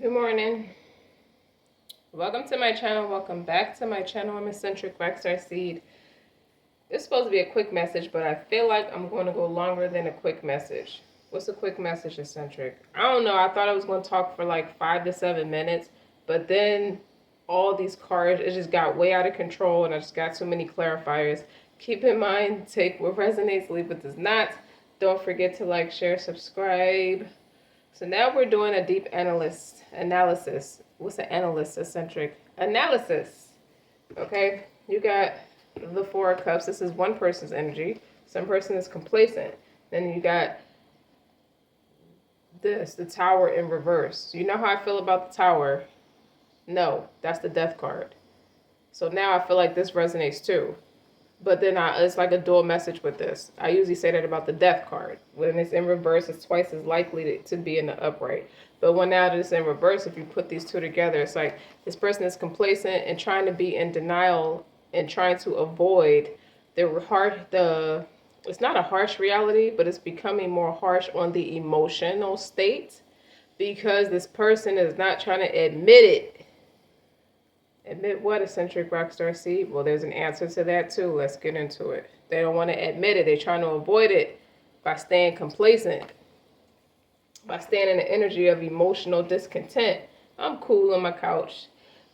Good morning. Welcome to my channel. Welcome back to my channel. I'm Eccentric RockStar'Seed. It's supposed to be a quick message, but I feel like I'm going to go longer than a quick message. What's a quick message, Eccentric? I don't know. I thought I was going to talk for like 5 to 7 minutes, but then all these cards, it just got way out of control and I just got too many clarifiers. Keep in mind, take what resonates, leave what does not. Don't forget to like, share, subscribe. So now we're doing a deep analysis. What's an analyst, Eccentric? Analysis. Okay, you got the Four of Cups. This is one person's energy. Some person is complacent. Then you got this, the Tower in reverse. You know how I feel about the Tower? No, that's the Death card. So now I feel like this resonates too. But then it's like a dual message with this. I usually say that about the Death card. When it's in reverse, it's twice as likely to be in the upright. But when now it's in reverse, if you put these two together, it's like this person is complacent and trying to be in denial and trying to avoid it's not a harsh reality, but it's becoming more harsh on the emotional state because this person is not trying to admit it. Admit what, Eccentric RockStar'Seed? Well, there's an answer to that too. Let's get into it. They don't want to admit it. They're trying to avoid it by staying complacent, by staying in the energy of emotional discontent. I'm cool on my couch,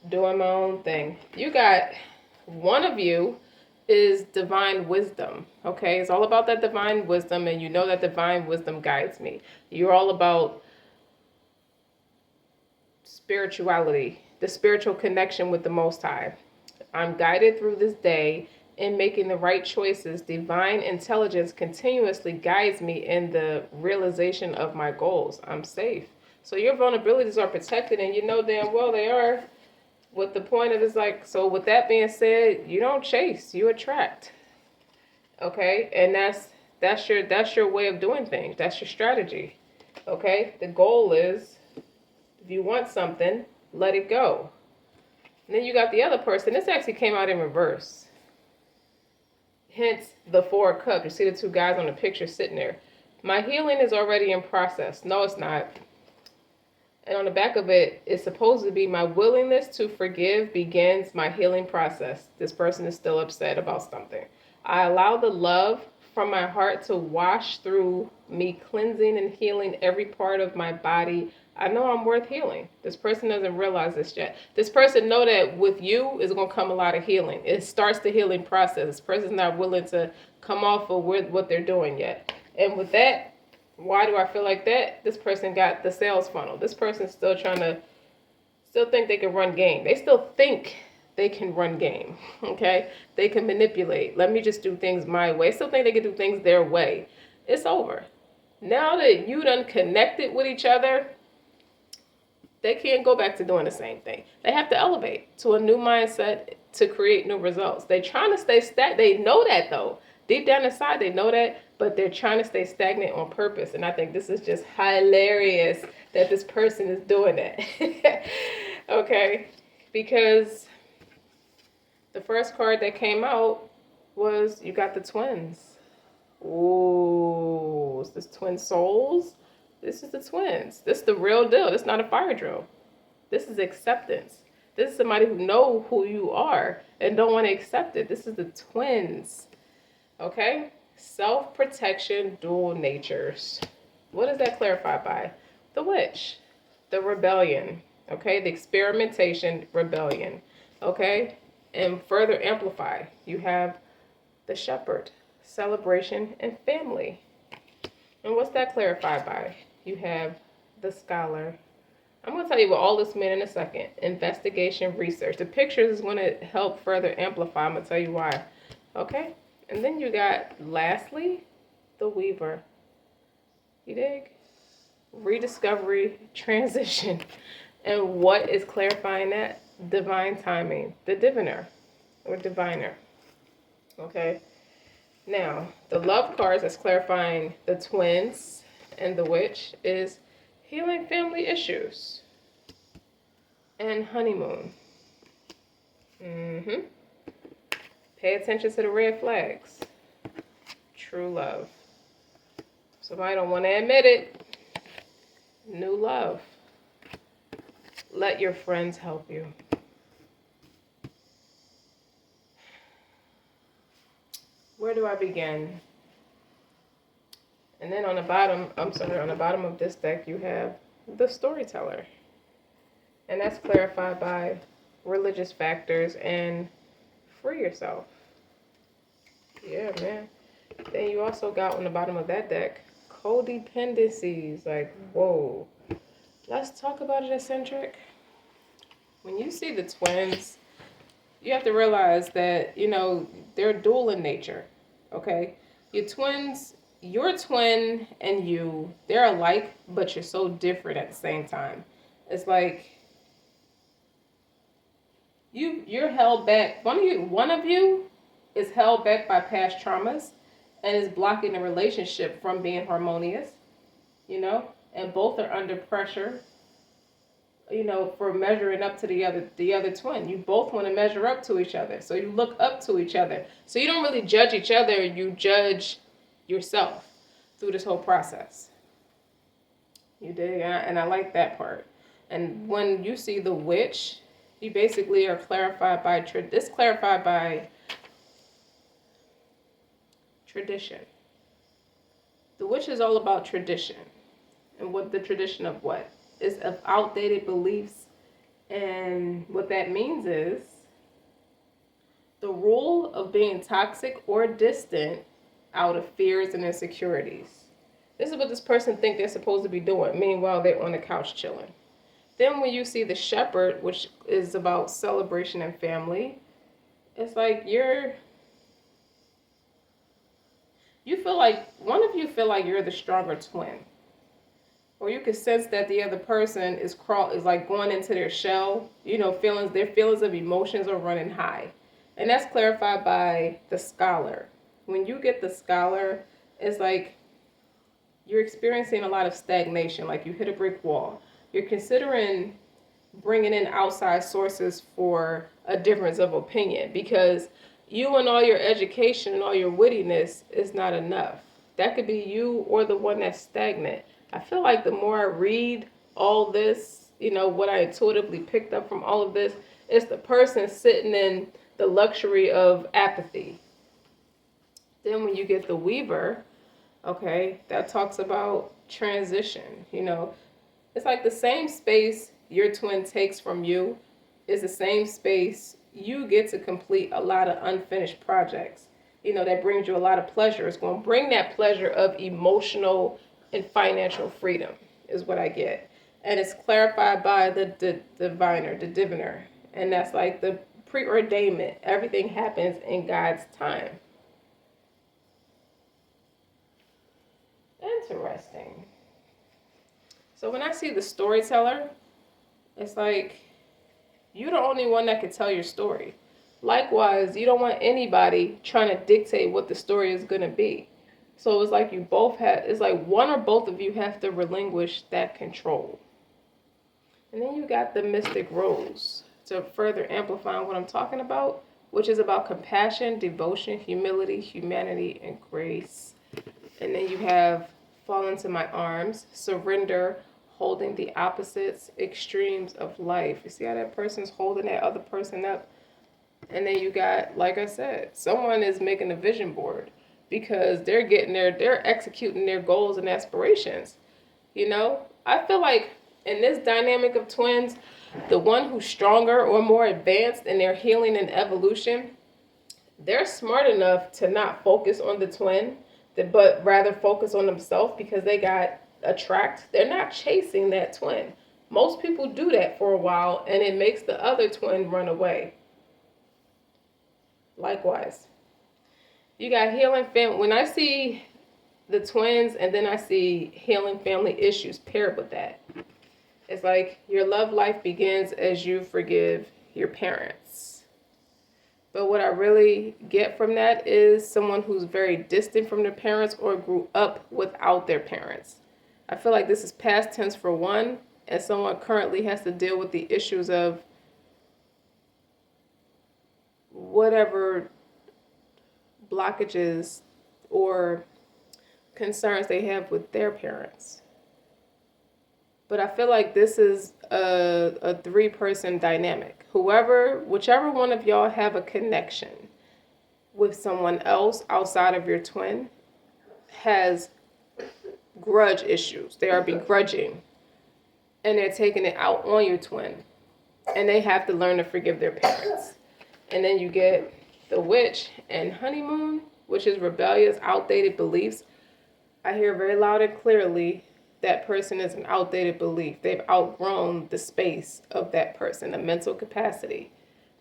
doing my own thing. You got one of you is divine wisdom, okay? It's all about that divine wisdom, and you know that divine wisdom guides me. You're all about spirituality, the spiritual connection with the Most High. I'm guided through this day in making the right choices. Divine intelligence continuously guides me in the realization of my goals. I'm safe. So your vulnerabilities are protected, and you know damn well they are. What the point of it is like, so with that being said, you don't chase, you attract. Okay? And that's your way of doing things. That's your strategy. Okay? The goal is, if you want something, let it go. And then you got the other person. This actually came out in reverse. Hence the Four of Cups. You see the two guys on the picture sitting there. My healing is already in process. No, it's not. And on the back of it, it's supposed to be my willingness to forgive begins my healing process. This person is still upset about something. I allow the love from my heart to wash through me, cleansing and healing every part of my body. I know I'm worth healing. This person doesn't realize this yet. This person know that with you is going to come a lot of healing. It starts the healing process. This person's not willing to come off of what they're doing yet. And with that, why do I feel like that? This person got the sales funnel. This person's still think they can run game. They still think they can run game, okay? They can manipulate. Let me just do things my way. Still think they can do things their way. It's over. Now that you done connected with each other, they can't go back to doing the same thing. They have to elevate to a new mindset to create new results. They're trying to stay stagnant. They know that though. Deep down inside, they know that, but they're trying to stay stagnant on purpose. And I think this is just hilarious that this person is doing that. Okay? Because the first card that came out was you got the twins. Ooh, is this twin souls? This is the twins. This is the real deal. This is not a fire drill. This is acceptance. This is somebody who know who you are and don't want to accept it. This is the twins. Okay? Self-protection, dual natures. What does that clarify by? The witch. The rebellion. Okay? The experimentation, rebellion. Okay? And further amplify, you have the shepherd, celebration, and family. And what's that clarified by? You have the scholar. I'm going to tell you what all this meant in a second. Investigation, research. The pictures is going to help further amplify. I'm going to tell you why. Okay? And then you got, lastly, the weaver. You dig? Rediscovery, transition. And what is clarifying that? Divine timing. The diviner or diviner. Okay? Now, the love cards that's clarifying the twins and the witch is healing family issues and honeymoon. Pay attention to the red flags. True love. Somebody don't want to admit it. New love. Let your friends help you. Where do I begin? And then on the bottom, on the bottom of this deck, you have the storyteller. And that's clarified by religious factors and free yourself. Yeah, man. Then you also got on the bottom of that deck, codependencies. Like, whoa. Let's talk about it, eccentric. When you see the twins, you have to realize that, they're dual in nature. Okay? Your twin and you, they're alike, but you're so different at the same time. It's like you're held back. One of you is held back by past traumas and is blocking the relationship from being harmonious, and both are under pressure, for measuring up to the other twin. You both want to measure up to each other. So you look up to each other. So you don't really judge each other, you judge yourself through this whole process. You dig? And I like that part. And when you see the witch, you basically are clarified by tradition. The witch is all about tradition. And what the tradition of what? Is of outdated beliefs. And what that means is the rule of being toxic or distant out of fears and insecurities. This is what this person thinks they're supposed to be doing. Meanwhile, they're on the couch chilling. Then when you see the shepherd, which is about celebration and family, it's like you feel like one of you feel like you're the stronger twin. Or you can sense that the other person is like going into their shell, their feelings of emotions are running high. And that's clarified by the scholar. When you get the scholar, it's like you're experiencing a lot of stagnation, like you hit a brick wall. You're considering bringing in outside sources for a difference of opinion because you and all your education and all your wittiness is not enough. That could be you or the one that's stagnant. I feel like the more I read all this, what I intuitively picked up from all of this, it's the person sitting in the luxury of apathy. Then when you get the weaver, okay, that talks about transition, It's like the same space your twin takes from you is the same space you get to complete a lot of unfinished projects. That brings you a lot of pleasure. It's going to bring that pleasure of emotional and financial freedom is what I get. And it's clarified by the diviner. And that's like the preordainment. Everything happens in God's time. Interesting. So when I see the storyteller, it's like you're the only one that can tell your story. Likewise, you don't want anybody trying to dictate what the story is going to be. So it's like it's like one or both of you have to relinquish that control. And then you got the mystic rose to further amplify what I'm talking about, which is about compassion, devotion, humility, humanity, and grace. And then you have fall into my arms, surrender, holding the opposites, extremes of life. You see how that person's holding that other person up? And then you got, like I said, someone is making a vision board because they're executing their goals and aspirations. I feel like in this dynamic of twins, the one who's stronger or more advanced in their healing and evolution, they're smart enough to not focus on the twin, but rather focus on themselves because they got they're not chasing that twin. Most people do that for a while and it makes the other twin run away. Likewise, you got healing family. When I see the twins and then I see healing family issues paired with that, it's like your love life begins as you forgive your parents. But what I really get from that is someone who's very distant from their parents or grew up without their parents. I feel like this is past tense for one, and someone currently has to deal with the issues of whatever blockages or concerns they have with their parents. But I feel like this is a three-person dynamic. Whichever one of y'all have a connection with someone else outside of your twin has grudge issues. They are begrudging, and they're taking it out on your twin, and they have to learn to forgive their parents. And then you get the witch and honeymoon, which is rebellious, outdated beliefs. I hear very loud and clearly that person is an outdated belief. They've outgrown the space of that person, the mental capacity.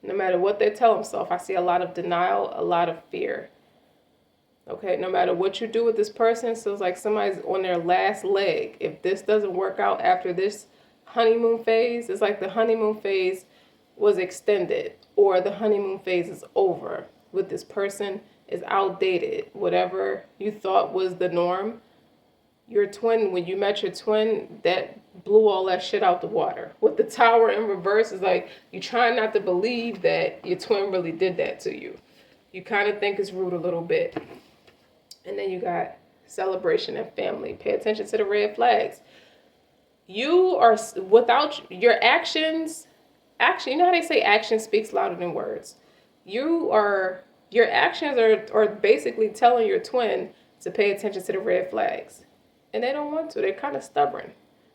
No matter what they tell themselves, I see a lot of denial, a lot of fear. Okay, no matter what you do with this person, so it's like somebody's on their last leg. If this doesn't work out after this honeymoon phase, it's like the honeymoon phase was extended, or the honeymoon phase is over with this person, is outdated. Whatever you thought was the norm, your twin, when you met your twin, that blew all that shit out the water. With the tower in reverse, is like you try not to believe that your twin really did that to you. You kind of think it's rude a little bit. And then you got celebration and family. Pay attention to the red flags. You are, without your actions, you know how they say action speaks louder than words. Your actions are basically telling your twin to pay attention to the red flags. And they don't want to. They're kind of stubborn.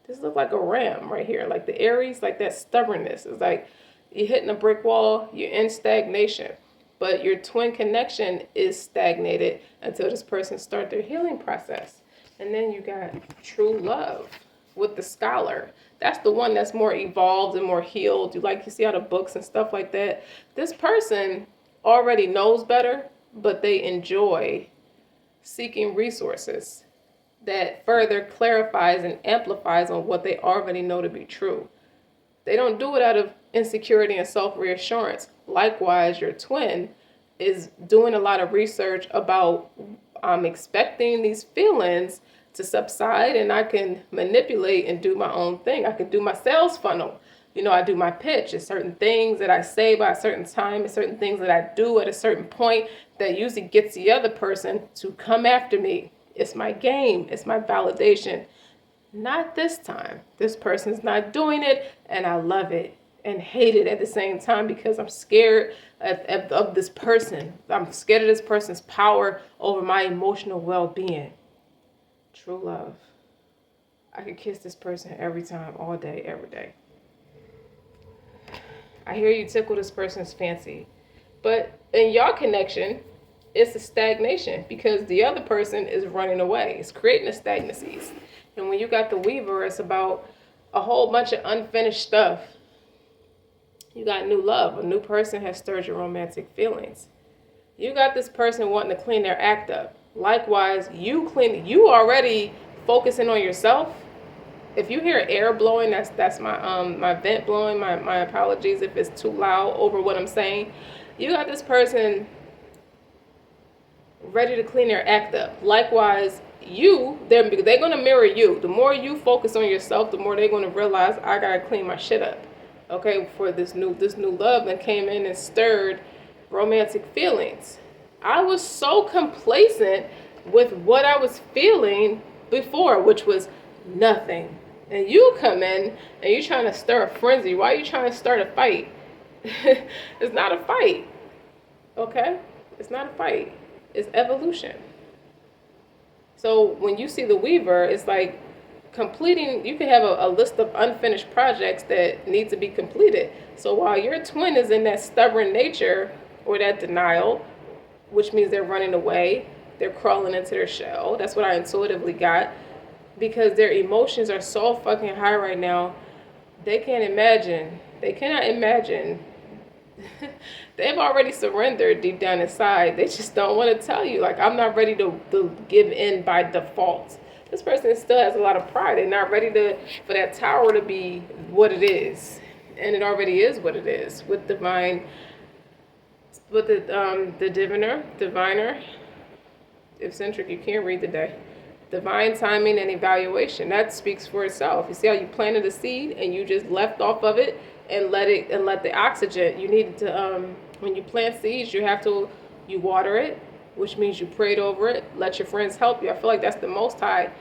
This looks like a ram right here. Like the Aries, like that stubbornness. It's like you're hitting a brick wall, you're in stagnation. But your twin connection is stagnated until this person starts their healing process. And then you got true love with the scholar. That's the one that's more evolved and more healed. You see out of books and stuff like that. This person already knows better, but they enjoy seeking resources that further clarifies and amplifies on what they already know to be true. They don't do it out of insecurity and self-reassurance. Likewise, your twin is doing a lot of research about, I'm expecting these feelings to subside and I can manipulate and do my own thing. I can do my sales funnel. I do my pitch. There's certain things that I say by a certain time, and certain things that I do at a certain point that usually gets the other person to come after me. It's my game. It's my validation. Not this time. This person's not doing it, and I love it and hate it at the same time because I'm scared of this person. I'm scared of this person's power over my emotional well-being. True love. I could kiss this person every time, all day, every day. I hear you tickle this person's fancy. But in your connection, it's a stagnation because the other person is running away. It's creating a stagnancy. And when you got the Weaver, it's about a whole bunch of unfinished stuff. You got new love. A new person has stirred your romantic feelings. You got this person wanting to clean their act up. Likewise, you already focusing on yourself. If you hear air blowing, that's my vent blowing. My apologies if it's too loud over what I'm saying. You got this person ready to clean their act up. Likewise, they're going to mirror you. The more you focus on yourself, the more they're going to realize I got to clean my shit up. Okay, for this new love that came in and stirred romantic feelings. I was so complacent with what I was feeling before, which was nothing. And you come in and you're trying to stir a frenzy. Why are you trying to start a fight? It's not a fight. Okay? It's not a fight. It's evolution. So when you see the Weaver, it's like completing, you can have a list of unfinished projects that need to be completed. So while your twin is in that stubborn nature or that denial, which means they're running away, they're crawling into their shell. That's what I intuitively got. Because their emotions are so fucking high right now, they cannot imagine. They've already surrendered deep down inside. They just don't want to tell you. Like, I'm not ready to give in by default. This person still has a lot of pride. They're not ready for that tower to be what it is. And it already is what it is. With the diviner, eccentric, you can't read today. Divine timing and evaluation. That speaks for itself. You see how you planted a seed and you just left off of it and let the oxygen. You need to when you plant seeds, you water it, which means you prayed over it. Let your friends help you. I feel like that's the Most High.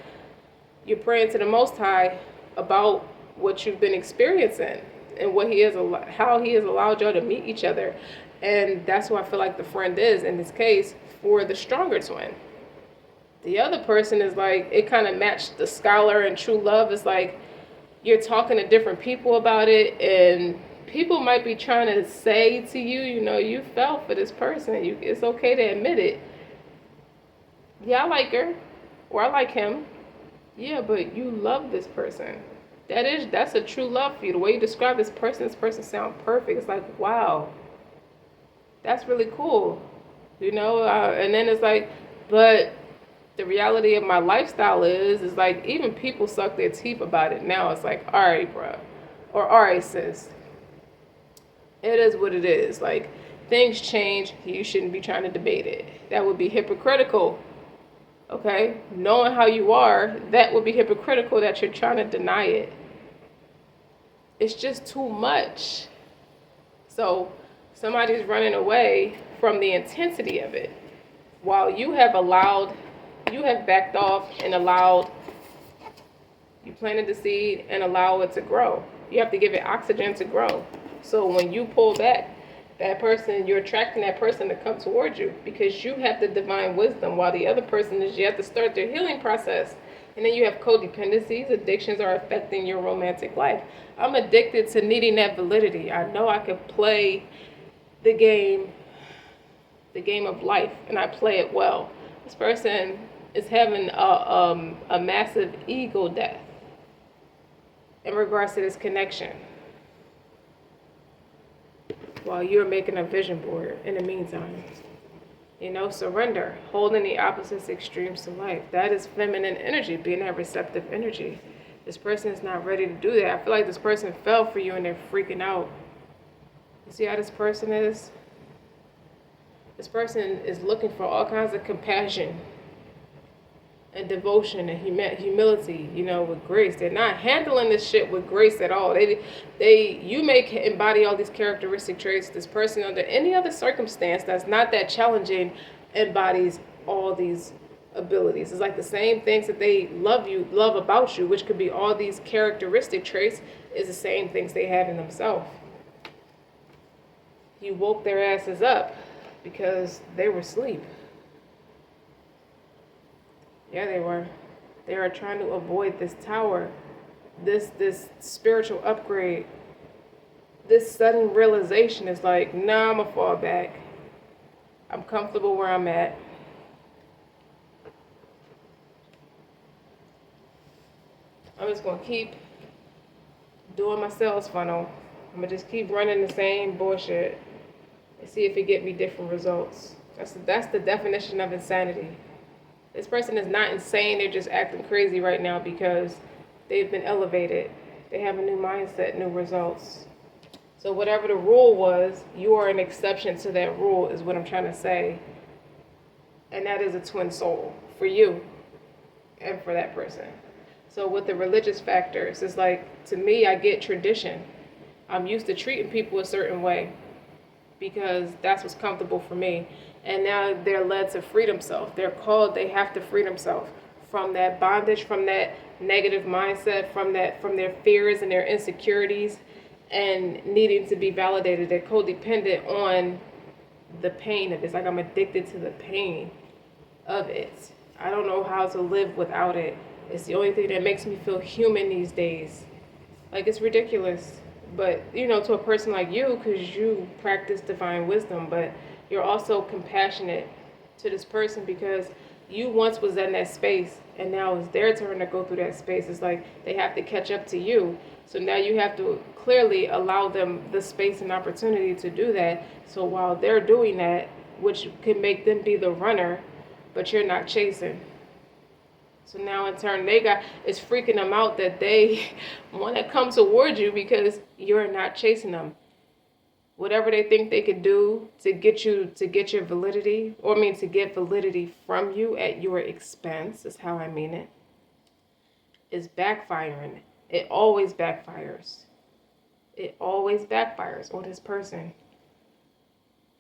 You're praying to the Most High. about what you've been experiencing and what he has, how he has allowed y'all to meet each other. And that's who I feel like the friend is in this case for the stronger twin. The other person is like, it kind of matched the scholar and true love. It's like you're talking to different people about it, and people might be trying to say to you, you know, you fell for this person. It's okay to admit it. Yeah, I like her, or I like him. Yeah, but you love this person. That's a true love for you. The way you describe this person sounds perfect. It's like, wow, that's really cool, you know. And then it's like, but the reality of my lifestyle is like even people suck their teeth about it now. It's like, all right, bro, or all right, sis. It is what it is. Like things change. You shouldn't be trying to debate it. That would be hypocritical. Okay, knowing how you are, that would be hypocritical that you're trying to deny it. It's just too much. So somebody's running away from the intensity of it, while you have backed off and allowed, you planted the seed and allow it to grow. You have to give it oxygen to grow. So when you pull back, that person, you're attracting that person to come towards you because you have the divine wisdom, while the other person is, you have to start their healing process. And then you have codependencies. Addictions are affecting your romantic life. I'm addicted to needing that validity. I know I could play the game of life, and I play it well. This person is having a massive ego death in regards to this connection, while you're making a vision board in the meantime. You know, surrender, holding the opposites extremes to life. That is feminine energy, being that receptive energy. This person is not ready to do that. I feel like this person fell for you and they're freaking out. You see how this person is? This person is looking for all kinds of compassion and devotion and humility, you know, with grace. They're not handling this shit with grace at all. You may embody all these characteristic traits. This person, under any other circumstance that's not that challenging, embodies all these abilities. It's like the same things that they love about you, which could be all these characteristic traits, is the same things they have in themselves. You woke their asses up because they were asleep. Yeah, they were. They are trying to avoid this tower, this spiritual upgrade. This sudden realization is like, nah, I'm gonna fall back. I'm comfortable where I'm at. I'm just gonna keep doing my sales funnel. I'm gonna just keep running the same bullshit and see if it get me different results. That's the definition of insanity. This person is not insane. They're just acting crazy right now because they've been elevated. They have a new mindset, new results. So whatever the rule was, you are an exception to that rule, is what I'm trying to say. And that is a twin soul for you and for that person. So with the religious factors, it's like, to me, I get tradition. I'm used to treating people a certain way because that's what's comfortable for me. And now they're led to free themselves. They have to free themselves from that bondage, from that negative mindset, from their fears and their insecurities, and needing to be validated. They're codependent on the pain of it. It's like I'm addicted to the pain of it. I don't know how to live without it. It's the only thing that makes me feel human these days. Like, it's ridiculous. But, you know, to a person like you, because you practice divine wisdom, but you're also compassionate to this person because you once was in that space and now it's their turn to go through that space. It's like they have to catch up to you. So now you have to clearly allow them the space and opportunity to do that. So while they're doing that, which can make them be the runner, but you're not chasing. So now in turn, it's freaking them out that they want to come towards you because you're not chasing them. Whatever they think they could do to get your validity, to get validity from you at your expense, is how I mean it, is backfiring. It always backfires. It always backfires on this person.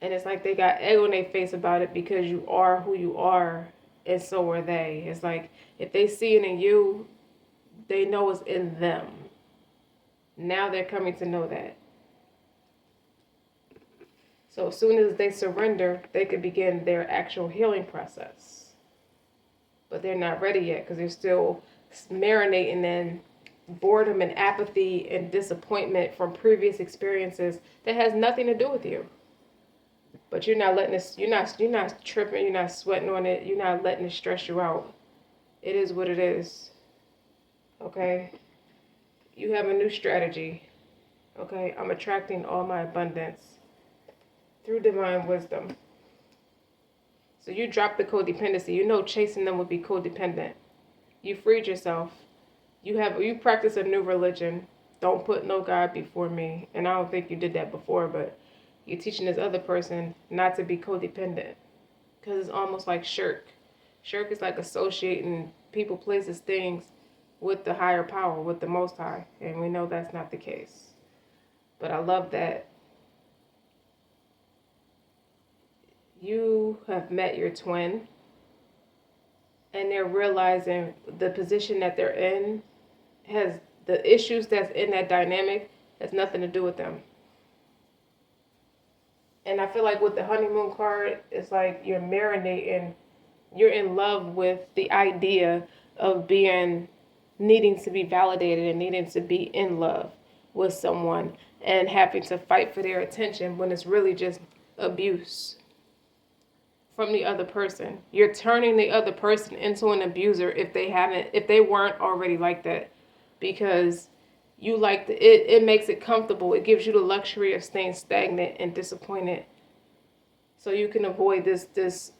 And it's like they got egg on their face about it because you are who you are, and so are they. It's like if they see it in you, they know is in them. Now they're coming to know that. So as soon as they surrender, they can begin their actual healing process. But they're not ready yet because they're still marinating in boredom and apathy and disappointment from previous experiences that has nothing to do with you. But you're not letting this, you're not tripping, you're not sweating on it, you're not letting it stress you out. It is what it is. Okay? You have a new strategy. Okay? I'm attracting all my abundance through divine wisdom. So you drop the codependency. You know chasing them would be codependent. You freed yourself. You practice a new religion. Don't put no God before me. And I don't think you did that before, but you're teaching this other person not to be codependent. Because it's almost like shirk. Shirk is like associating people, places, things with the higher power, with the Most High. And we know that's not the case. But I love that you have met your twin and they're realizing the position that they're in has the issues that's in that dynamic has nothing to do with them. And I feel like with the honeymoon card, it's like you're marinating, you're in love with the idea of needing to be validated and needing to be in love with someone and having to fight for their attention when it's really just abuse from the other person. You're turning the other person into an abuser if they weren't already like that, because you like it makes it comfortable. It gives you the luxury of staying stagnant and disappointed, so you can avoid this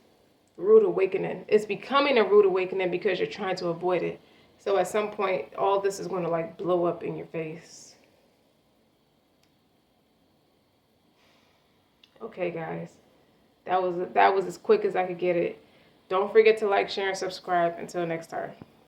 rude awakening. It's becoming a rude awakening because you're trying to avoid it. So at some point, all this is going to like blow up in your face. Okay, guys. That was as quick as I could get it. Don't forget to like, share, and subscribe. Until next time.